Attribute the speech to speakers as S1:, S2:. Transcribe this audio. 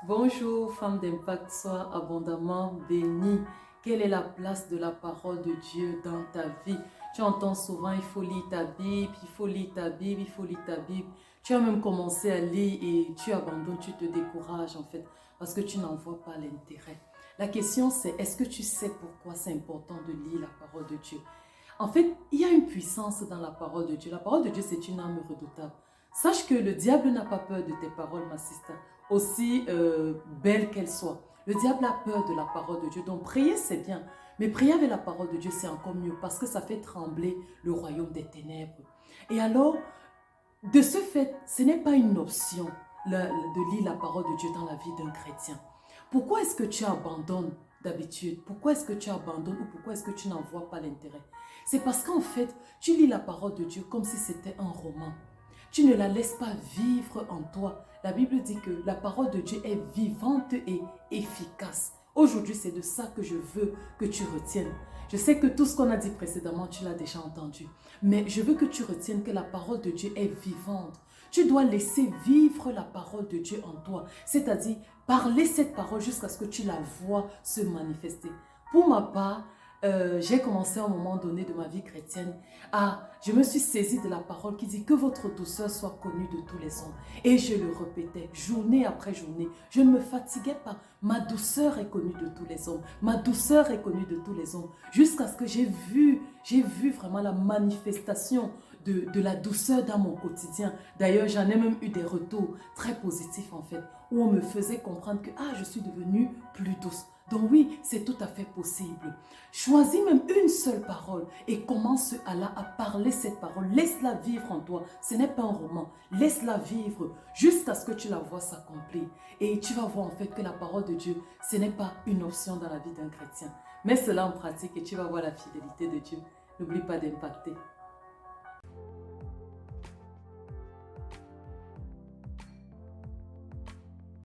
S1: Bonjour, femme d'impact, sois abondamment bénie. Quelle est la place de la parole de Dieu dans ta vie? Tu entends souvent, il faut lire ta Bible, il faut lire ta Bible, il faut lire ta Bible. Tu as même commencé à lire et tu abandonnes, tu te décourages en fait, parce que tu n'en vois pas l'intérêt. La question c'est, est-ce que tu sais pourquoi c'est important de lire la parole de Dieu? En fait, il y a une puissance dans la parole de Dieu. La parole de Dieu, c'est une arme redoutable. Sache que le diable n'a pas peur de tes paroles, ma sister, aussi belle qu'elle soit. Le diable a peur de la parole de Dieu. Donc, prier, c'est bien. Mais prier avec la parole de Dieu, c'est encore mieux parce que ça fait trembler le royaume des ténèbres. Et alors, de ce fait, ce n'est pas une option de lire la parole de Dieu dans la vie d'un chrétien. Pourquoi est-ce que tu abandonnes d'habitude? Pourquoi est-ce que tu abandonnes ou pourquoi est-ce que tu n'en vois pas l'intérêt? C'est parce qu'en fait, tu lis la parole de Dieu comme si c'était un roman. Tu ne la laisses pas vivre en toi. La Bible dit que la parole de Dieu est vivante et efficace. Aujourd'hui, c'est de ça que je veux que tu retiennes. Je sais que tout ce qu'on a dit précédemment, tu l'as déjà entendu. Mais je veux que tu retiennes que la parole de Dieu est vivante. Tu dois laisser vivre la parole de Dieu en toi. C'est-à-dire, parler cette parole jusqu'à ce que tu la vois se manifester. Pour ma part, j'ai commencé à un moment donné de ma vie chrétienne je me suis saisie de la parole qui dit que votre douceur soit connue de tous les hommes. Et je le répétais journée après journée. Je ne me fatiguais pas. Ma douceur est connue de tous les hommes. Ma douceur est connue de tous les hommes. Jusqu'à ce que j'ai vu vraiment la manifestation de la douceur dans mon quotidien. D'ailleurs, j'en ai même eu des retours très positifs en fait, où on me faisait comprendre que je suis devenue plus douce. Donc oui, c'est tout à fait possible. Choisis même une seule parole et commence à parler cette parole. Laisse-la vivre en toi. Ce n'est pas un roman. Laisse-la vivre jusqu'à ce que tu la vois s'accomplir. Et tu vas voir en fait que la parole de Dieu, ce n'est pas une option dans la vie d'un chrétien. Mets cela en pratique et tu vas voir la fidélité de Dieu. N'oublie pas d'impacter.